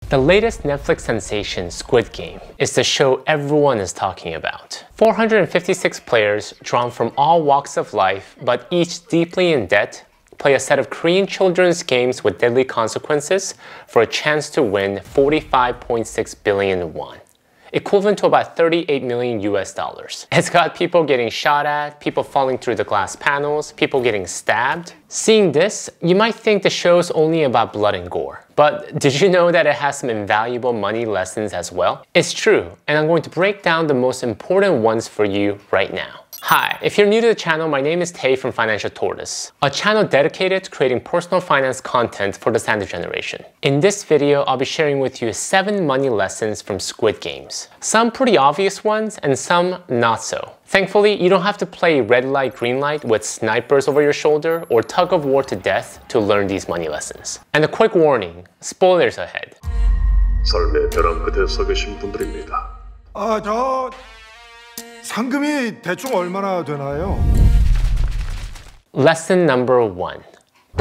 The latest Netflix sensation, Squid Game, is the show everyone is talking about. 456 players drawn from all walks of life, but each deeply in debt, play a set of Korean children's games with deadly consequences for a chance to win 45.6 billion won, equivalent to about 38 million US dollars. It's got people getting shot at, people falling through the glass panels, people getting stabbed. Seeing this, you might think the show's only about blood and gore. But did you know that it has some invaluable money lessons as well? It's true, and I'm going to break down the most important ones for you right now. Hi, if you're new to the channel, my name is Tae from Financial Tortoise, a channel dedicated to creating personal finance content for the standard generation. In this video, I'll be sharing with you 7 money lessons from Squid Games. Some pretty obvious ones and some not so. Thankfully, you don't have to play red light, green light with snipers over your shoulder or tug of war to death to learn these money lessons. And a quick warning, spoilers ahead. 삶의 벼랑 끝에 서 계신 분들입니다. 상금이 대충 얼마나 되나요? Lesson number 1.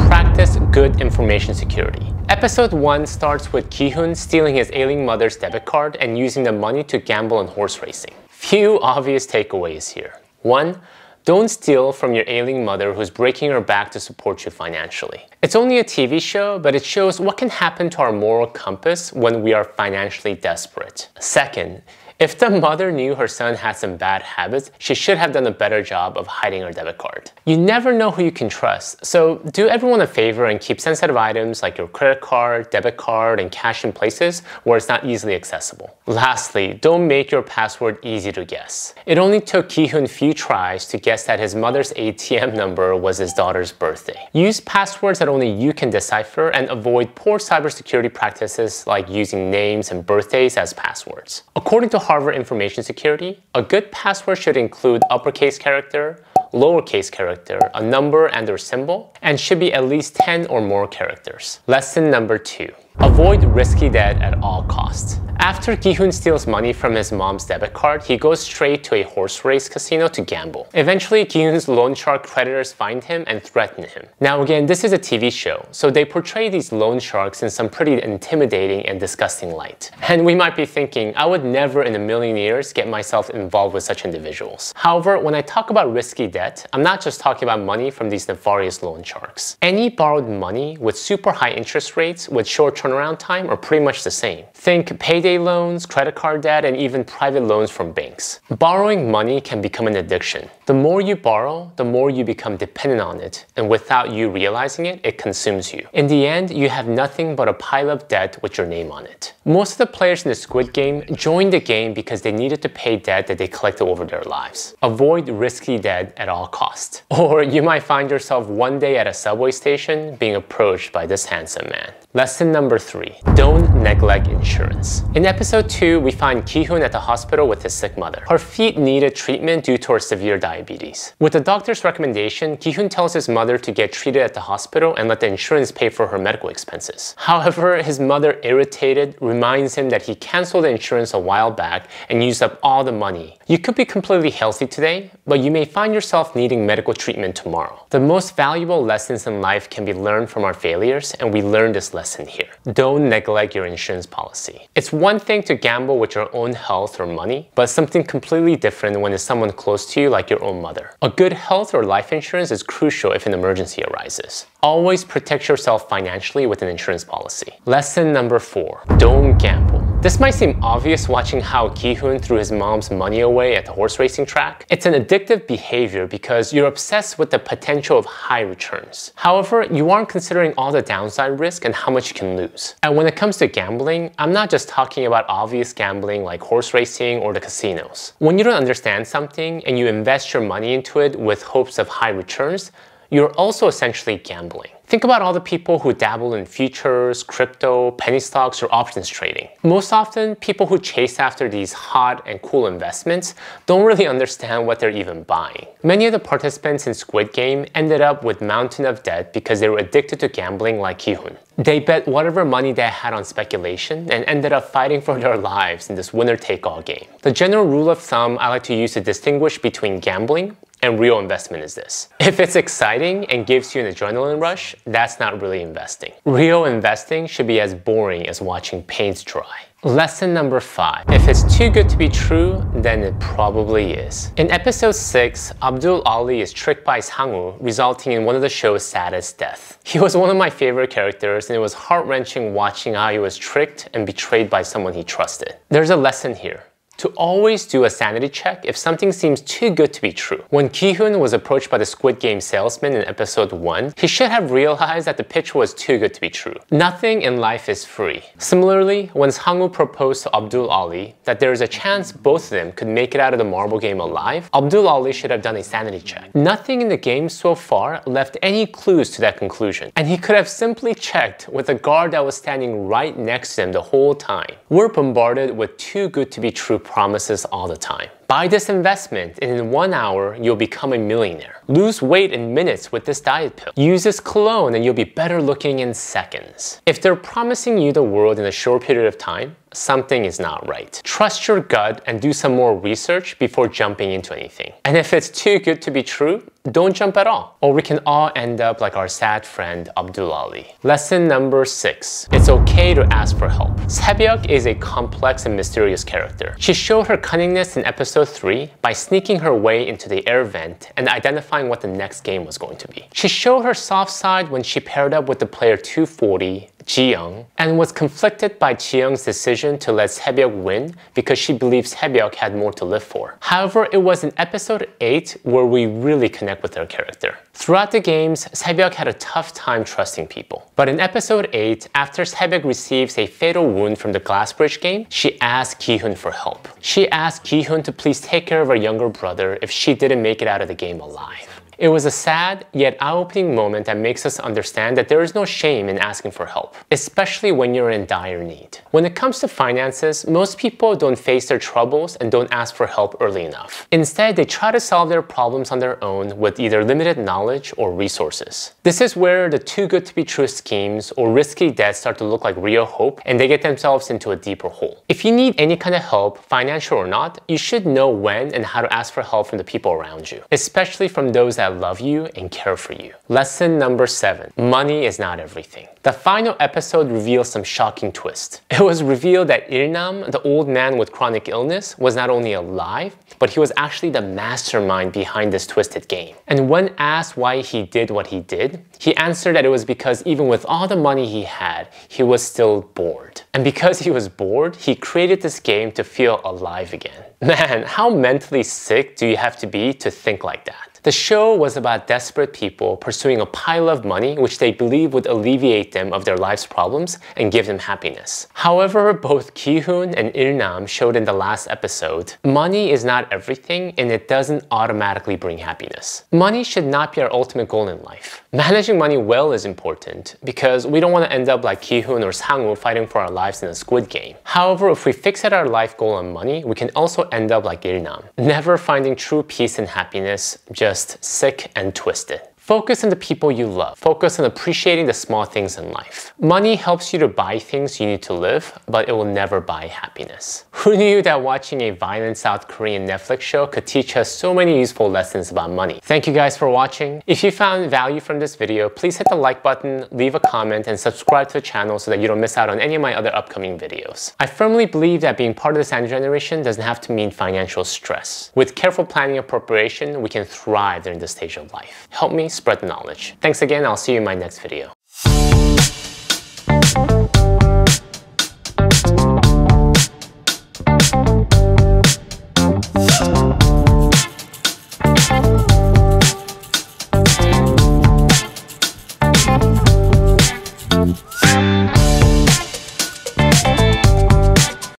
Practice good information security. Episode 1 starts with Ki-hoon stealing his ailing mother's debit card and using the money to gamble on horse racing. Few obvious takeaways here. 1. Don't steal from your ailing mother who's breaking her back to support you financially. It's only a TV show, but it shows what can happen to our moral compass when we are financially desperate. 2. If the mother knew her son had some bad habits, she should have done a better job of hiding her debit card. You never know who you can trust, so do everyone a favor and keep sensitive items like your credit card, debit card, and cash in places where it's not easily accessible. Lastly, don't make your password easy to guess. It only took Ki-hoon few tries to guess that his mother's ATM number was his daughter's birthday. Use passwords that only you can decipher and avoid poor cybersecurity practices like using names and birthdays as passwords. According to Harvard Information Security, a good password should include uppercase character, lowercase character, a number and or symbol, and should be at least 10 or more characters. Lesson number 2. Avoid risky debt at all costs. After Ki-hoon steals money from his mom's debit card, he goes straight to a horse race casino to gamble. Eventually, Ki-hoon's loan shark creditors find him and threaten him. Now again, this is a TV show, so they portray these loan sharks in some pretty intimidating and disgusting light. And we might be thinking, I would never in a million years get myself involved with such individuals. However, when I talk about risky debt, I'm not just talking about money from these nefarious loan sharks. Any borrowed money with super high interest rates with short turnaround time are pretty much the same. Think payday loans, credit card debt, and even private loans from banks. Borrowing money can become an addiction. The more you borrow, the more you become dependent on it, and without you realizing it, it consumes you. In the end, you have nothing but a pile of debt with your name on it. Most of the players in the Squid Game joined the game because they needed to pay debt that they collected over their lives. Avoid risky debt at all costs. Or you might find yourself one day at a subway station being approached by this handsome man. Lesson number 3. Don't neglect insurance. In episode 2, we find Ki-hoon at the hospital with his sick mother. Her feet needed treatment due to her severe diabetes. With the doctor's recommendation, Ki-hoon tells his mother to get treated at the hospital and let the insurance pay for her medical expenses. However, his mother, irritated, reminds him that he canceled the insurance a while back and used up all the money. You could be completely healthy today, but you may find yourself needing medical treatment tomorrow. The most valuable lessons in life can be learned from our failures, and we learn this lesson here. Don't neglect your insurance policy. It's one thing to gamble with your own health or money, but something completely different when it's someone close to you like your own mother. A good health or life insurance is crucial if an emergency arises. Always protect yourself financially with an insurance policy. Lesson number 4. Don't gamble. This might seem obvious watching how Ki-hoon threw his mom's money away at the horse racing track. It's an addictive behavior because you're obsessed with the potential of high returns. However, you aren't considering all the downside risk and how much you can lose. And when it comes to gambling, I'm not just talking about obvious gambling like horse racing or the casinos. When you don't understand something and you invest your money into it with hopes of high returns, you're also essentially gambling. Think about all the people who dabble in futures, crypto, penny stocks, or options trading. Most often, people who chase after these hot and cool investments don't really understand what they're even buying. Many of the participants in Squid Game ended up with a mountain of debt because they were addicted to gambling like Ki-hoon. They bet whatever money they had on speculation and ended up fighting for their lives in this winner-take-all game. The general rule of thumb I like to use to distinguish between gambling And real investment is this. If it's exciting and gives you an adrenaline rush, that's not really investing. Real investing should be as boring as watching paint dry. Lesson number 5. If it's too good to be true, then it probably is. In episode 6, Abdul Ali is tricked by Sang-woo, resulting in one of the show's saddest deaths. He was one of my favorite characters, and it was heart-wrenching watching how he was tricked and betrayed by someone he trusted. There's a lesson here. To always do a sanity check if something seems too good to be true. When Ki-hoon was approached by the Squid Game salesman in episode 1, he should have realized that the pitch was too good to be true. Nothing in life is free. Similarly, when Sang-woo proposed to Abdul Ali that there is a chance both of them could make it out of the marble game alive, Abdul Ali should have done a sanity check. Nothing in the game so far left any clues to that conclusion, and he could have simply checked with a guard that was standing right next to him the whole time. We're bombarded with too good to be true promises all the time. Buy this investment and in 1 hour, you'll become a millionaire. Lose weight in minutes with this diet pill. Use this cologne and you'll be better looking in seconds. If they're promising you the world in a short period of time, something is not right. Trust your gut and do some more research before jumping into anything. And if it's too good to be true, don't jump at all, or we can all end up like our sad friend Abdul Ali. Lesson number 6. It's okay to ask for help. Sae-byuk is a complex and mysterious character. She showed her cunningness in episode 3 by sneaking her way into the air vent and identifying what the next game was going to be. She showed her soft side when she paired up with the player 240, Ji-young, and was conflicted by Ji-young's decision to let Sae-byuk win because she believes Sae-byuk had more to live for. However, it was in episode 8 where we really connect with her character. Throughout the games, Sae-byuk had a tough time trusting people. But in episode 8, after Sae-byuk receives a fatal wound from the glass bridge game, she asked Ki-hoon for help. She asked Ki-hoon to please take care of her younger brother if she didn't make it out of the game alive. It was a sad, yet eye-opening moment that makes us understand that there is no shame in asking for help, especially when you're in dire need. When it comes to finances, most people don't face their troubles and don't ask for help early enough. Instead, they try to solve their problems on their own with either limited knowledge or resources. This is where the too good to be true schemes or risky debts start to look like real hope and they get themselves into a deeper hole. If you need any kind of help, financial or not, you should know when and how to ask for help from the people around you, especially from those that love you and care for you. Lesson number 7. Money is not everything. The final episode reveals some shocking twist. It was revealed that Il-nam, the old man with chronic illness, was not only alive, but he was actually the mastermind behind this twisted game. And when asked why he did what he did, he answered that it was because even with all the money he had, he was still bored. And because he was bored, he created this game to feel alive again. Man, how mentally sick do you have to be to think like that? The show was about desperate people pursuing a pile of money which they believe would alleviate them of their life's problems and give them happiness. However, both Ki-hoon and Il-nam showed in the last episode, money is not everything and it doesn't automatically bring happiness. Money should not be our ultimate goal in life. Managing money well is important because we don't want to end up like Ki-hoon or Sang-woo fighting for our lives in a Squid Game. However, if we fixate our life goal on money, we can also end up like Il-nam, never finding true peace and happiness, just sick and twisted. Focus on the people you love. Focus on appreciating the small things in life. Money helps you to buy things you need to live, but it will never buy happiness. Who knew that watching a violent South Korean Netflix show could teach us so many useful lessons about money? Thank you guys for watching. If you found value from this video, please hit the like button, leave a comment, and subscribe to the channel so that you don't miss out on any of my other upcoming videos. I firmly believe that being part of the Sand generation doesn't have to mean financial stress. With careful planning and preparation, we can thrive during this stage of life. Help me spread the knowledge. Thanks again. I'll see you in my next video.